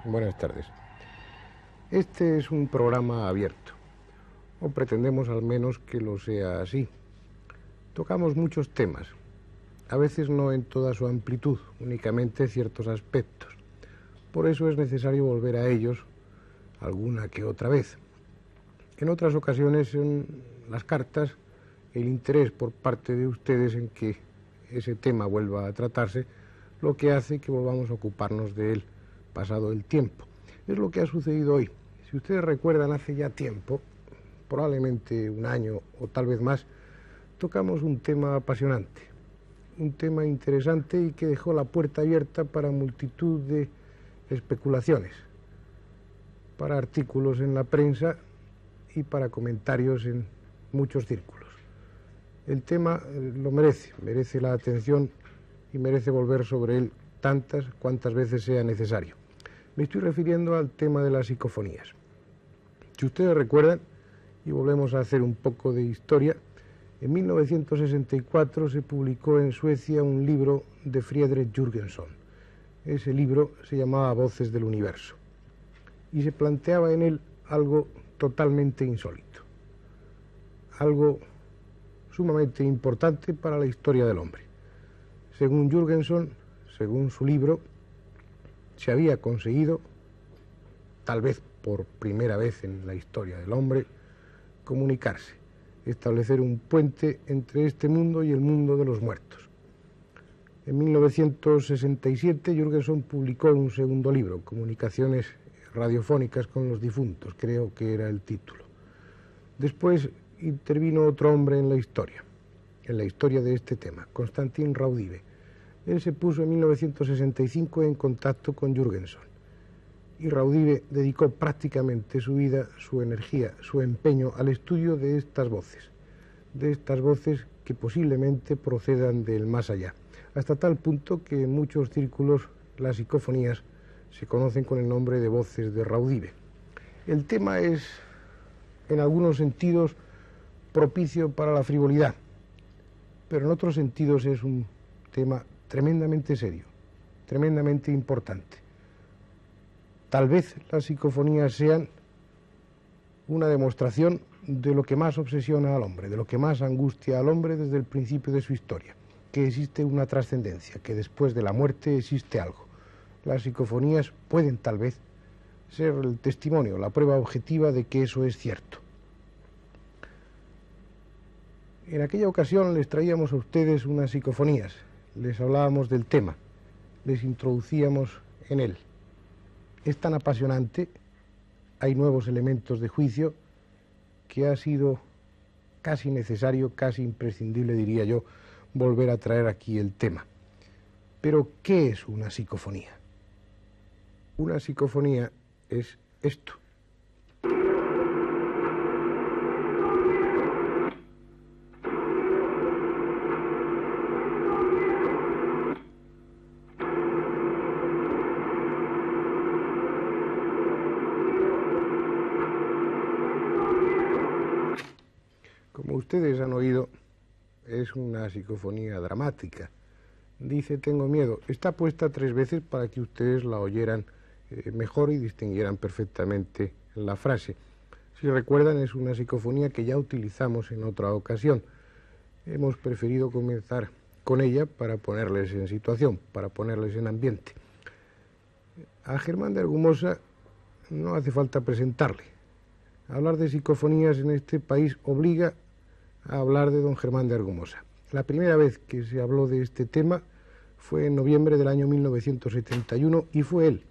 Buenas tardes. Este es un programa abierto, o pretendemos al menos que lo sea así. Tocamos muchos temas, a veces no en toda su amplitud, únicamente ciertos aspectos. Por eso es necesario volver a ellos alguna que otra vez. En otras ocasiones son las cartas, el interés por parte de ustedes en que ese tema vuelva a tratarse, lo que hace que volvamos a ocuparnos de él pasado el tiempo. Es lo que ha sucedido hoy. Si ustedes recuerdan, hace ya tiempo, probablemente un año o tal vez más, tocamos un tema apasionante, un tema interesante y que dejó la puerta abierta para multitud de especulaciones, para artículos en la prensa y para comentarios en muchos círculos. El tema lo merece la atención y merece volver sobre él tantas cuantas veces sea necesario. Me estoy refiriendo al tema de las psicofonías. Si ustedes recuerdan, y volvemos a hacer un poco de historia, en 1964 se publicó en Suecia un libro de Friedrich Jürgenson. Ese libro se llamaba Voces del Universo y se planteaba en él algo totalmente insólito, algo sumamente importante para la historia del hombre. Según Jürgenson, según su libro, se había conseguido, tal vez por primera vez en la historia del hombre, comunicarse, establecer un puente entre este mundo y el mundo de los muertos. En 1967 Jürgenson publicó un segundo libro, Comunicaciones radiofónicas con los difuntos, creo que era el título. Después intervino otro hombre en la historia de este tema, Konstantin Raudive. Él se puso en 1965 en contacto con Jürgenson y Raudive dedicó prácticamente su vida, su energía, su empeño al estudio de estas voces que posiblemente procedan del más allá, hasta tal punto que en muchos círculos las psicofonías se conocen con el nombre de voces de Raudive. El tema es, en algunos sentidos, propicio para la frivolidad, pero en otros sentidos es un tema tremendamente serio, tremendamente importante. Tal vez las psicofonías sean una demostración de lo que más obsesiona al hombre, de lo que más angustia al hombre desde el principio de su historia, que existe una trascendencia, que después de la muerte existe algo. Las psicofonías pueden tal vez ser el testimonio, la prueba objetiva de que eso es cierto. En aquella ocasión les traíamos a ustedes unas psicofonías, les hablábamos del tema, les introducíamos en él. Es tan apasionante, hay nuevos elementos de juicio, que ha sido casi necesario, casi imprescindible, diría yo, volver a traer aquí el tema. Pero, ¿qué es una psicofonía? Una psicofonía es esto. Como ustedes han oído, es una psicofonía dramática. Dice, tengo miedo. Está puesta 3 veces para que ustedes la oyeran mejor y distinguieran perfectamente la frase. Si recuerdan, es una psicofonía que ya utilizamos en otra ocasión. Hemos preferido comenzar con ella para ponerles en situación, para ponerles en ambiente. A Germán de Argumosa no hace falta presentarle. Hablar de psicofonías en este país obliga a hablar de don Germán de Argumosa. La primera vez que se habló de este tema fue en noviembre del año 1971 y fue él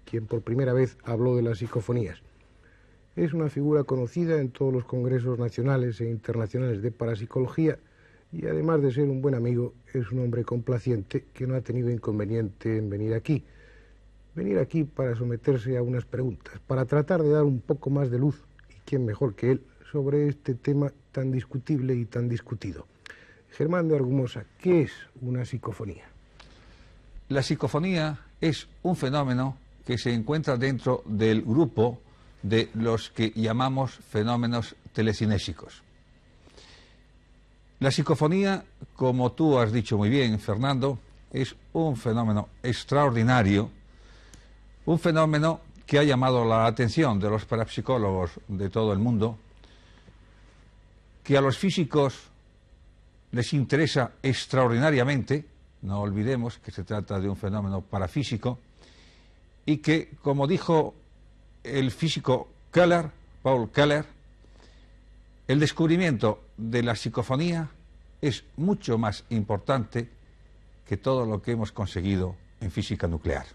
quien por primera vez habló de las psicofonías. Es una figura conocida en todos los congresos nacionales e internacionales de parapsicología y además de ser un buen amigo, es un hombre complaciente que no ha tenido inconveniente en venir aquí. Venir aquí para someterse a unas preguntas, para tratar de dar un poco más de luz, y quién mejor que él, sobre este tema tan discutible y tan discutido. Germán de Argumosa, ¿qué es una psicofonía? La psicofonía es un fenómeno que se encuentra dentro del grupo de los que llamamos fenómenos telecinésicos. La psicofonía, como tú has dicho muy bien, Fernando, es un fenómeno extraordinario Un fenómeno que ha llamado la atención de los parapsicólogos de todo el mundo, que a los físicos les interesa extraordinariamente, no olvidemos que se trata de un fenómeno parafísico, y que, como dijo el físico Keller, Paul Keller, el descubrimiento de la psicofonía es mucho más importante que todo lo que hemos conseguido en física nuclear.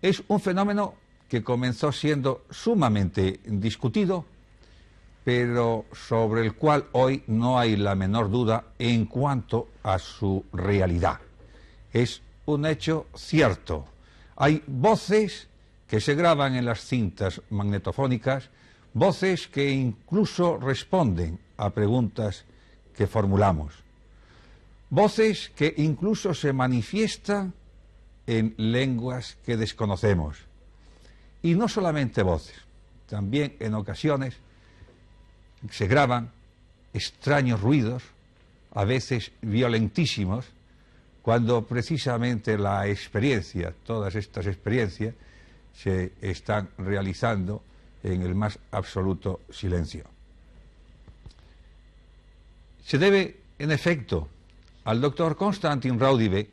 Es un fenómeno que comenzó siendo sumamente discutido, pero sobre el cual hoy no hay la menor duda en cuanto a su realidad. Es un hecho cierto. Hay voces que se graban en las cintas magnetofónicas, voces que incluso responden a preguntas que formulamos, voces que incluso se manifiestan en lenguas que desconocemos. Y no solamente voces, también en ocasiones se graban extraños ruidos, a veces violentísimos, cuando precisamente la experiencia, todas estas experiencias, se están realizando en el más absoluto silencio. Se debe, en efecto, al doctor Konstantin Raudive,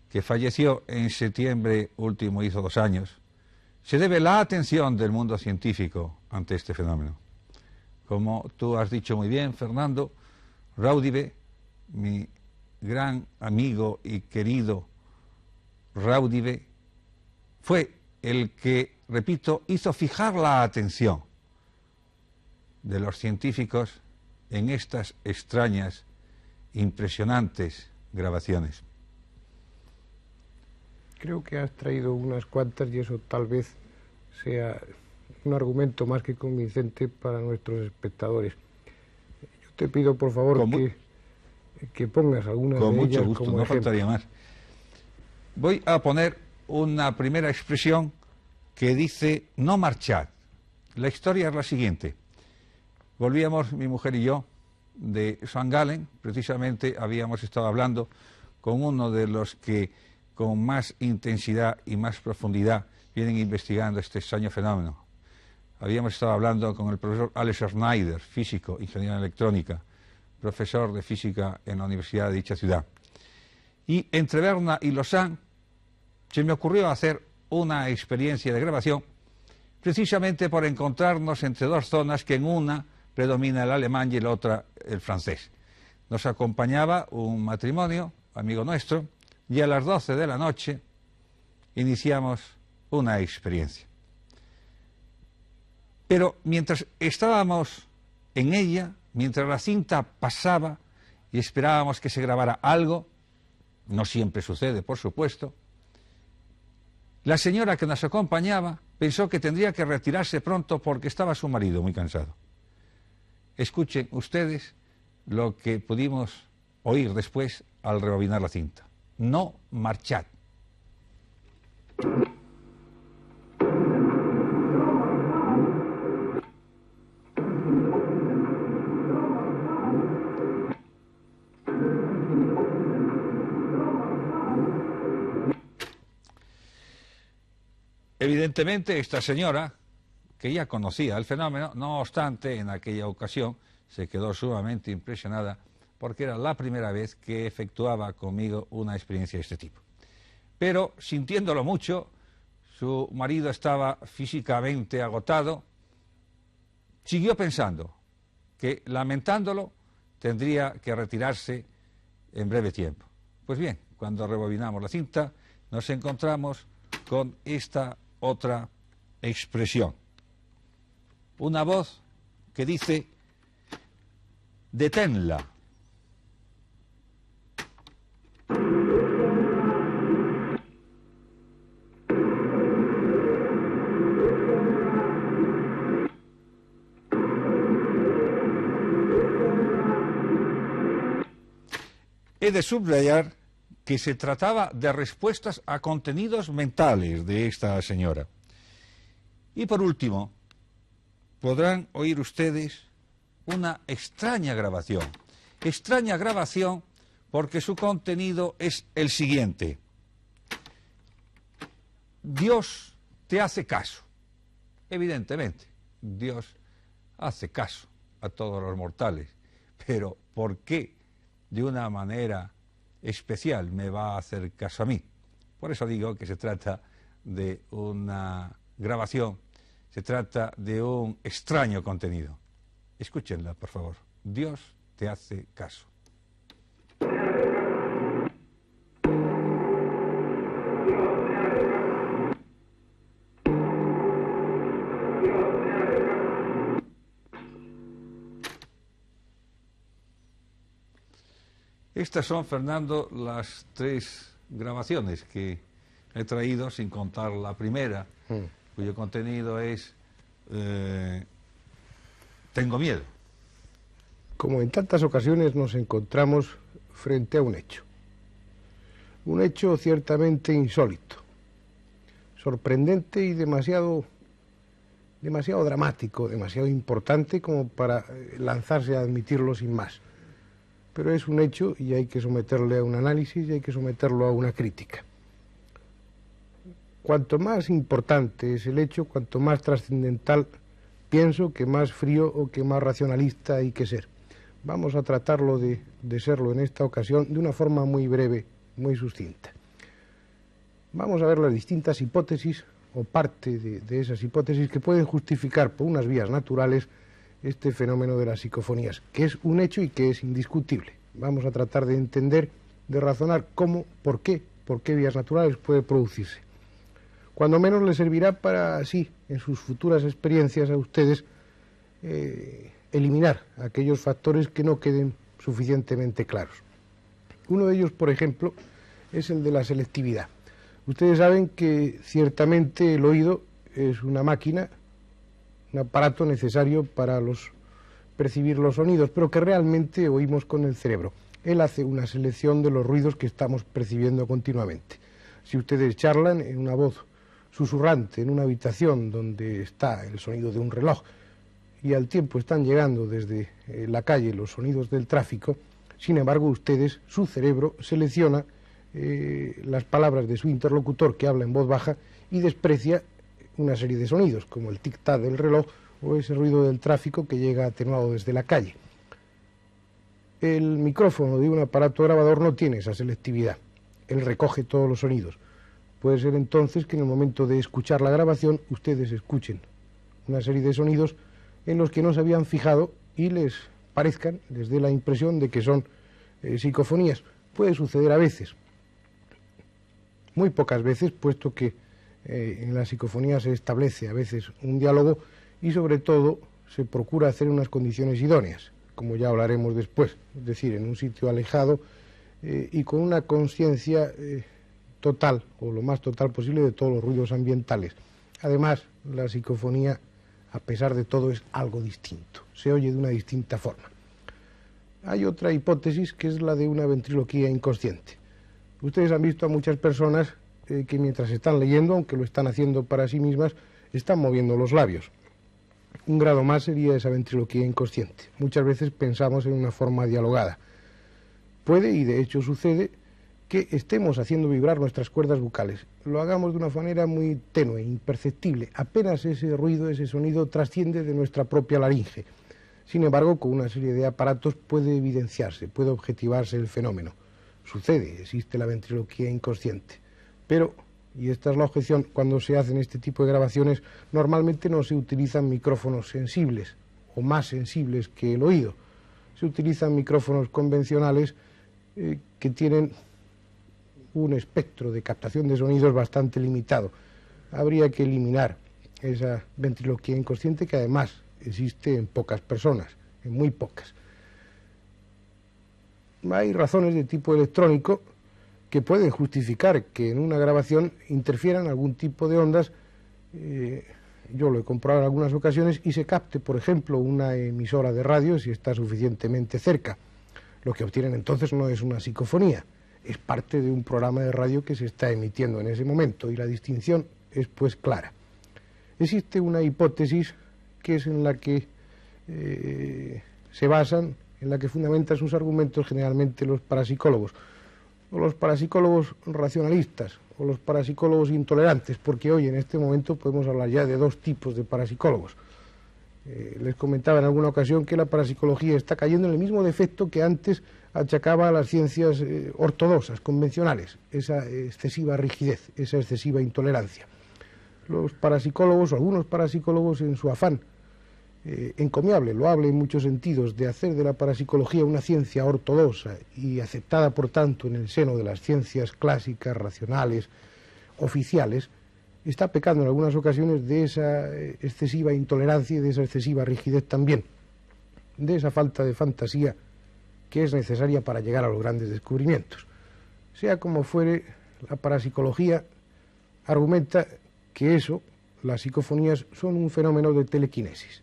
que falleció en septiembre último, hizo 2 años, se debe la atención del mundo científico ante este fenómeno. Como tú has dicho muy bien, Fernando, Raudive, mi gran amigo y querido Raudive, fue el que, repito, hizo fijar la atención de los científicos en estas extrañas, impresionantes grabaciones. Creo que has traído unas cuantas y eso tal vez sea un argumento más que convincente para nuestros espectadores. Yo te pido, por favor, que pongas algunas de ellas. Con mucho gusto, como no ejemplo. faltaría más. Voy a poner una primera expresión que dice: no marchad. La historia es la siguiente. Volvíamos, mi mujer y yo, de St. Gallen. Precisamente habíamos estado hablando con uno de los que con más intensidad y más profundidad vienen investigando este extraño fenómeno. Habíamos estado hablando con el profesor Alex Schneider, físico, ingeniero en electrónica, profesor de física en la universidad de dicha ciudad. Y entre Berna y Lausanne se me ocurrió hacer una experiencia de grabación, precisamente por encontrarnos entre 2 zonas que en una predomina el alemán y en la otra el francés. Nos acompañaba un matrimonio, amigo nuestro, y a las 12 de la noche iniciamos una experiencia. Pero mientras estábamos en ella, mientras la cinta pasaba y esperábamos que se grabara algo, no siempre sucede, por supuesto, la señora que nos acompañaba pensó que tendría que retirarse pronto porque estaba su marido muy cansado. Escuchen ustedes lo que pudimos oír después al rebobinar la cinta. No marchad. Evidentemente, esta señora, que ya conocía el fenómeno, no obstante, en aquella ocasión se quedó sumamente impresionada porque era la primera vez que efectuaba conmigo una experiencia de este tipo. Pero, sintiéndolo mucho, su marido estaba físicamente agotado, siguió pensando que, lamentándolo, tendría que retirarse en breve tiempo. Pues bien, cuando rebobinamos la cinta, nos encontramos con esta otra expresión. Una voz que dice: deténla. He de subrayar que se trataba de respuestas a contenidos mentales de esta señora. Y por último, podrán oír ustedes una extraña grabación. Extraña grabación porque su contenido es el siguiente. Dios te hace caso. Evidentemente, Dios hace caso a todos los mortales, pero ¿por qué de una manera especial me va a hacer caso a mí? Por eso digo que se trata de una grabación, se trata de un extraño contenido. Escúchenla, por favor. Dios te hace caso. Estas son, Fernando, las 3 grabaciones que he traído, sin contar la primera, cuyo contenido es tengo miedo. Como en tantas ocasiones nos encontramos frente a un hecho ciertamente insólito, sorprendente y demasiado dramático, demasiado importante como para lanzarse a admitirlo sin más. Pero es un hecho y hay que someterle a un análisis y hay que someterlo a una crítica. Cuanto más importante es el hecho, cuanto más trascendental, pienso que más frío o que más racionalista hay que ser. Vamos a tratarlo de serlo en esta ocasión de una forma muy breve, muy sucinta. Vamos a ver las distintas hipótesis o parte de esas hipótesis que pueden justificar por unas vías naturales este fenómeno de las psicofonías, que es un hecho y que es indiscutible. Vamos a tratar de entender, de razonar cómo, por qué vías naturales puede producirse. Cuando menos les servirá para, así, en sus futuras experiencias a ustedes, eliminar aquellos factores que no queden suficientemente claros. Uno de ellos, por ejemplo, es el de la selectividad. Ustedes saben que ciertamente el oído es una máquina, un aparato necesario para percibir los sonidos, pero que realmente oímos con el cerebro. Él hace una selección de los ruidos que estamos percibiendo continuamente. Si ustedes charlan en una voz susurrante en una habitación donde está el sonido de un reloj y al tiempo están llegando desde la calle los sonidos del tráfico, sin embargo ustedes, su cerebro selecciona las palabras de su interlocutor que habla en voz baja y desprecia una serie de sonidos, como el tic-tac del reloj o ese ruido del tráfico que llega atenuado desde la calle. El micrófono de un aparato grabador no tiene esa selectividad. Él recoge todos los sonidos. Puede ser entonces que en el momento de escuchar la grabación ustedes escuchen una serie de sonidos en los que no se habían fijado y les dé la impresión de que son psicofonías. Puede suceder a veces, muy pocas veces, puesto que en la psicofonía se establece a veces un diálogo y sobre todo se procura hacer unas condiciones idóneas, como ya hablaremos después, es decir, en un sitio alejado y con una conciencia total, o lo más total posible, de todos los ruidos ambientales. Además, la psicofonía, a pesar de todo, es algo distinto, se oye de una distinta forma. Hay otra hipótesis que es la de una ventriloquía inconsciente. Ustedes han visto a muchas personas que mientras están leyendo, aunque lo están haciendo para sí mismas, están moviendo los labios. Un grado más sería esa ventriloquía inconsciente. Muchas veces pensamos en una forma dialogada. Puede, y de hecho sucede, que estemos haciendo vibrar nuestras cuerdas vocales. Lo hagamos de una manera muy tenue, imperceptible. Apenas ese ruido, ese sonido trasciende de nuestra propia laringe. Sin embargo, con una serie de aparatos puede evidenciarse, puede objetivarse el fenómeno. Sucede, existe la ventriloquía inconsciente. Pero, y esta es la objeción, cuando se hacen este tipo de grabaciones, normalmente no se utilizan micrófonos sensibles o más sensibles que el oído. Se utilizan micrófonos convencionales que tienen un espectro de captación de sonidos bastante limitado. Habría que eliminar esa ventriloquía inconsciente que además existe en pocas personas, en muy pocas. Hay razones de tipo electrónico que pueden justificar que en una grabación interfieran algún tipo de ondas, yo lo he comprobado en algunas ocasiones, y se capte, por ejemplo, una emisora de radio si está suficientemente cerca. Lo que obtienen entonces no es una psicofonía, es parte de un programa de radio que se está emitiendo en ese momento, y la distinción es pues clara. Existe una hipótesis que es en la que se basan, en la que fundamentan sus argumentos generalmente los parapsicólogos. o los parapsicólogos racionalistas, o los parapsicólogos intolerantes, porque hoy en este momento podemos hablar ya de dos tipos de parapsicólogos. Les comentaba en alguna ocasión que la parapsicología está cayendo en el mismo defecto que antes achacaba a las ciencias ortodoxas, convencionales, esa excesiva rigidez, esa excesiva intolerancia. Los parapsicólogos, o algunos parapsicólogos, en su afán encomiable, loable en muchos sentidos, de hacer de la parapsicología una ciencia ortodoxa y aceptada por tanto en el seno de las ciencias clásicas, racionales, oficiales, está pecando en algunas ocasiones de esa excesiva intolerancia y de esa excesiva rigidez también, de esa falta de fantasía que es necesaria para llegar a los grandes descubrimientos. Sea como fuere, la parapsicología argumenta que eso, las psicofonías, son un fenómeno de telequinesis.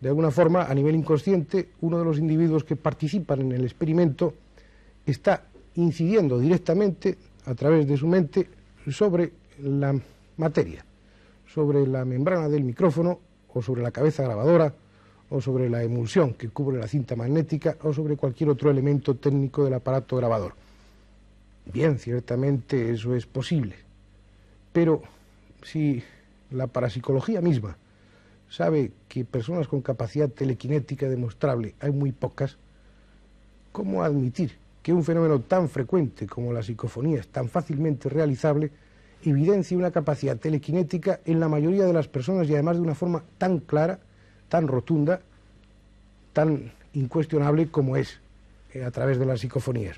De alguna forma, a nivel inconsciente, uno de los individuos que participan en el experimento está incidiendo directamente, a través de su mente, sobre la materia, sobre la membrana del micrófono, o sobre la cabeza grabadora, o sobre la emulsión que cubre la cinta magnética, o sobre cualquier otro elemento técnico del aparato grabador. Bien, ciertamente eso es posible, pero si la parapsicología misma sabe que personas con capacidad telequinética demostrable hay muy pocas, ¿cómo admitir que un fenómeno tan frecuente como la psicofonía es tan fácilmente realizable evidencia una capacidad telequinética en la mayoría de las personas y además de una forma tan clara, tan rotunda, tan incuestionable como es a través de las psicofonías?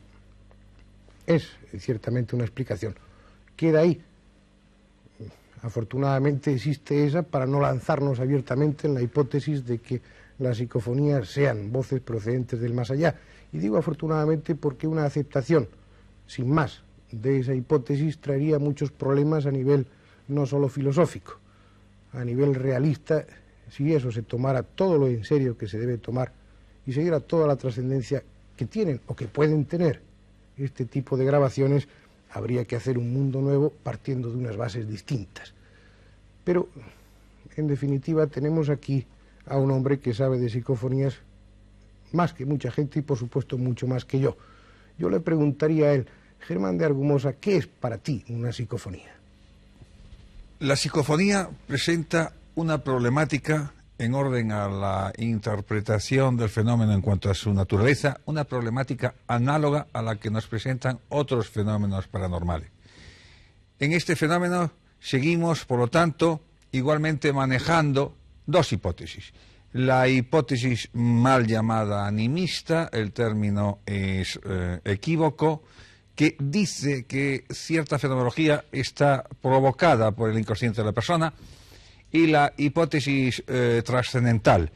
Es ciertamente una explicación. Queda ahí. Afortunadamente existe esa para no lanzarnos abiertamente en la hipótesis de que las psicofonías sean voces procedentes del más allá. Y digo afortunadamente porque una aceptación sin más de esa hipótesis traería muchos problemas a nivel no solo filosófico, a nivel realista. Si eso se tomara todo lo en serio que se debe tomar y se diera toda la trascendencia que tienen o que pueden tener este tipo de grabaciones, habría que hacer un mundo nuevo partiendo de unas bases distintas. Pero, en definitiva, tenemos aquí a un hombre que sabe de psicofonías más que mucha gente y, por supuesto, mucho más que yo. Yo le preguntaría a él, Germán de Argumosa, ¿qué es para ti una psicofonía? La psicofonía presenta una problemática en orden a la interpretación del fenómeno en cuanto a su naturaleza, una problemática análoga a la que nos presentan otros fenómenos paranormales. En este fenómeno seguimos, por lo tanto, igualmente manejando dos hipótesis. La hipótesis mal llamada animista, el término es equívoco, que dice que cierta fenomenología está provocada por el inconsciente de la persona, y la hipótesis trascendental.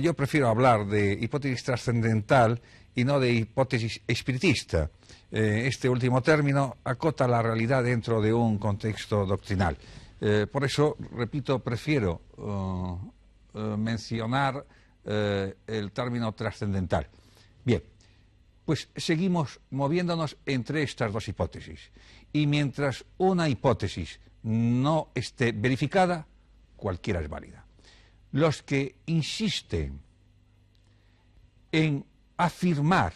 Yo prefiero hablar de hipótesis trascendental y no de hipótesis espiritista. Este último término acota la realidad dentro de un contexto doctrinal. Por eso, repito, prefiero mencionar el término trascendental. Bien, pues seguimos moviéndonos entre estas dos hipótesis. Y mientras una hipótesis no esté verificada, cualquiera es válida. Los que insisten en afirmar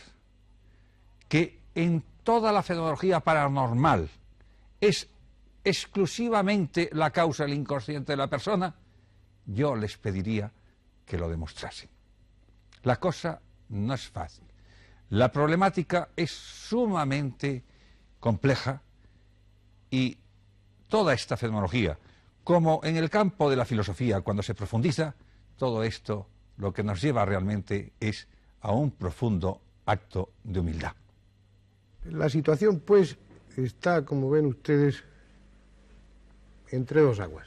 que en toda la fenomenología paranormal es exclusivamente la causa el inconsciente de la persona, yo les pediría que lo demostrasen. La cosa no es fácil. La problemática es sumamente compleja y toda esta fenomenología, como en el campo de la filosofía, cuando se profundiza, todo esto lo que nos lleva realmente es a un profundo acto de humildad. La situación, pues, está, como ven ustedes, entre dos aguas.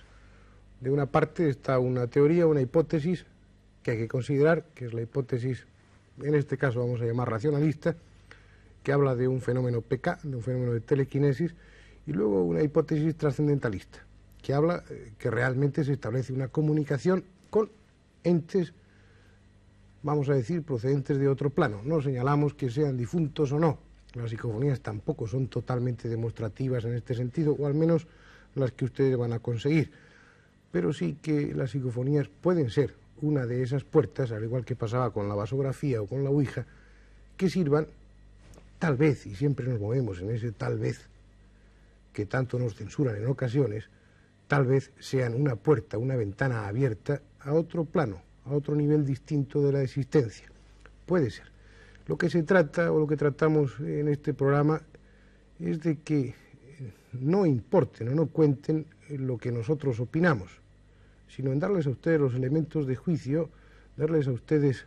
De una parte está una teoría, una hipótesis que hay que considerar, que es la hipótesis, en este caso vamos a llamar racionalista, que habla de un fenómeno PK, de un fenómeno de telequinesis, y luego una hipótesis trascendentalista, que habla que realmente se establece una comunicación con entes, vamos a decir, procedentes de otro plano. No señalamos que sean difuntos o no. Las psicofonías tampoco son totalmente demostrativas en este sentido, o al menos las que ustedes van a conseguir. Pero sí que las psicofonías pueden ser una de esas puertas, al igual que pasaba con la vasografía o con la ouija, que sirvan tal vez, y siempre nos movemos en ese tal vez, que tanto nos censuran en ocasiones, tal vez sean una puerta, una ventana abierta a otro plano, a otro nivel distinto de la existencia. Puede ser. Lo que se trata, o lo que tratamos en este programa, es de que no importen o no cuenten lo que nosotros opinamos, sino en darles a ustedes los elementos de juicio, darles a ustedes,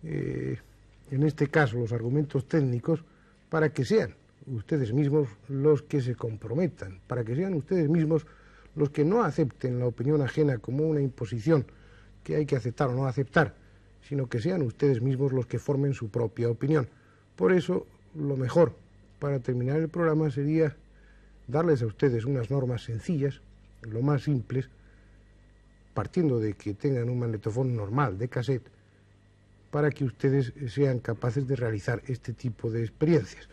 en este caso, los argumentos técnicos, para que sean ustedes mismos los que se comprometan, para que sean ustedes mismos los que no acepten la opinión ajena como una imposición que hay que aceptar o no aceptar, sino que sean ustedes mismos los que formen su propia opinión. Por eso, lo mejor para terminar el programa sería darles a ustedes unas normas sencillas, lo más simples, partiendo de que tengan un magnetofón normal de cassette, para que ustedes sean capaces de realizar este tipo de experiencias.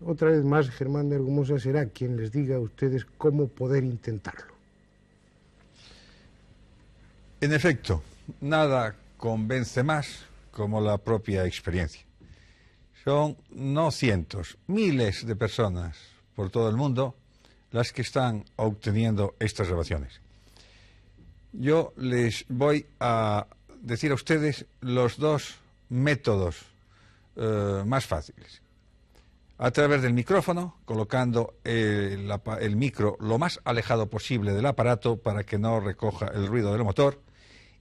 Otra vez más, Germán de Argumosa será quien les diga a ustedes cómo poder intentarlo. En efecto, nada convence más como la propia experiencia. Son no cientos, miles de personas por todo el mundo las que están obteniendo estas grabaciones. Yo les voy a decir a ustedes los dos métodos más fáciles. A través del micrófono, colocando el micro lo más alejado posible del aparato para que no recoja el ruido del motor,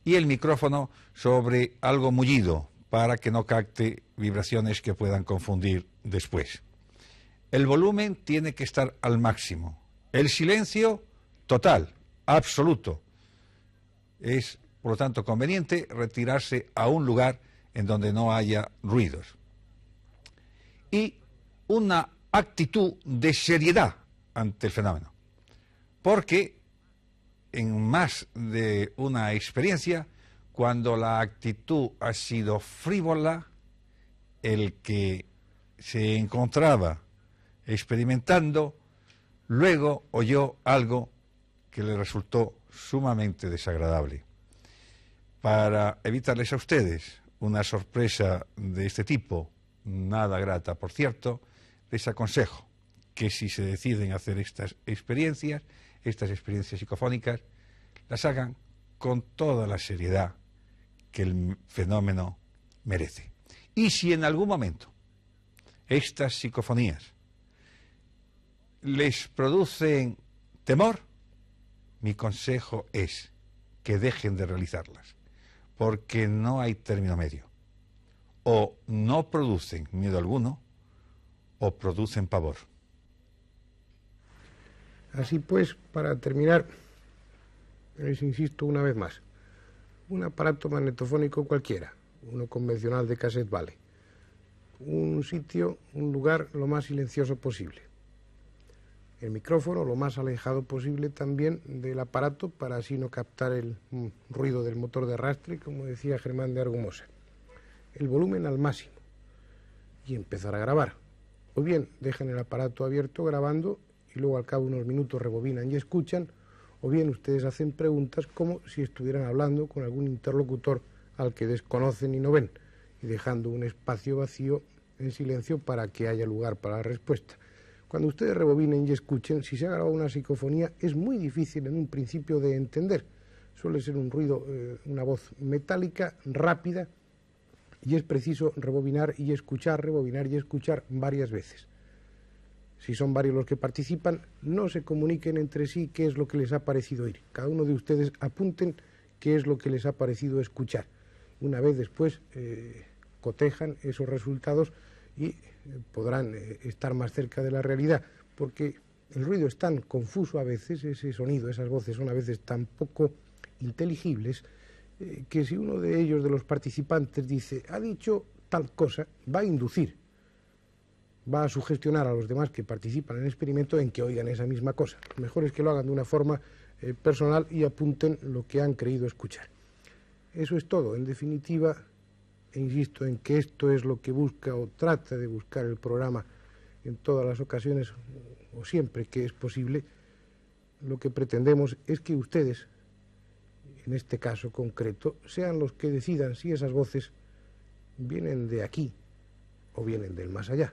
y el micrófono sobre algo mullido para que no capte vibraciones que puedan confundir después. El volumen tiene que estar al máximo. El silencio total, absoluto. Es, por lo tanto, conveniente retirarse a un lugar en donde no haya ruidos. Y una actitud de seriedad ante el fenómeno. Porque en más de una experiencia, cuando la actitud ha sido frívola, el que se encontraba experimentando, luego oyó algo que le resultó sumamente desagradable. Para evitarles a ustedes una sorpresa de este tipo, nada grata, por cierto, les aconsejo que si se deciden hacer estas experiencias psicofónicas, las hagan con toda la seriedad que el fenómeno merece. Y si en algún momento estas psicofonías les producen temor, mi consejo es que dejen de realizarlas, porque no hay término medio. O no producen miedo alguno, o producen pavor. Así pues, para terminar, les insisto una vez más, un aparato magnetofónico cualquiera, uno convencional de cassette vale, un sitio, un lugar lo más silencioso posible, el micrófono lo más alejado posible también del aparato para así no captar el ruido del motor de arrastre, como decía Germán de Argumosa, el volumen al máximo y empezar a grabar. O bien dejan el aparato abierto grabando y luego al cabo de unos minutos rebobinan y escuchan, o bien ustedes hacen preguntas como si estuvieran hablando con algún interlocutor al que desconocen y no ven, y dejando un espacio vacío en silencio para que haya lugar para la respuesta. Cuando ustedes rebobinen y escuchen, si se ha grabado una psicofonía, es muy difícil en un principio de entender. Suele ser un ruido, una voz metálica, rápida, y es preciso rebobinar y escuchar varias veces. Si son varios los que participan, no se comuniquen entre sí qué es lo que les ha parecido oír. Cada uno de ustedes apunten qué es lo que les ha parecido escuchar. Una vez después cotejan esos resultados y podrán estar más cerca de la realidad, porque el ruido es tan confuso a veces, ese sonido, esas voces son a veces tan poco inteligibles, que si uno de ellos, de los participantes, dice, ha dicho tal cosa, va a inducir, va a sugestionar a los demás que participan en el experimento en que oigan esa misma cosa. Lo mejor es que lo hagan de una forma personal y apunten lo que han creído escuchar. Eso es todo. En definitiva, insisto en que esto es lo que busca o trata de buscar el programa en todas las ocasiones o siempre que es posible. Lo que pretendemos es que ustedes, en este caso concreto, sean los que decidan si esas voces vienen de aquí o vienen del más allá.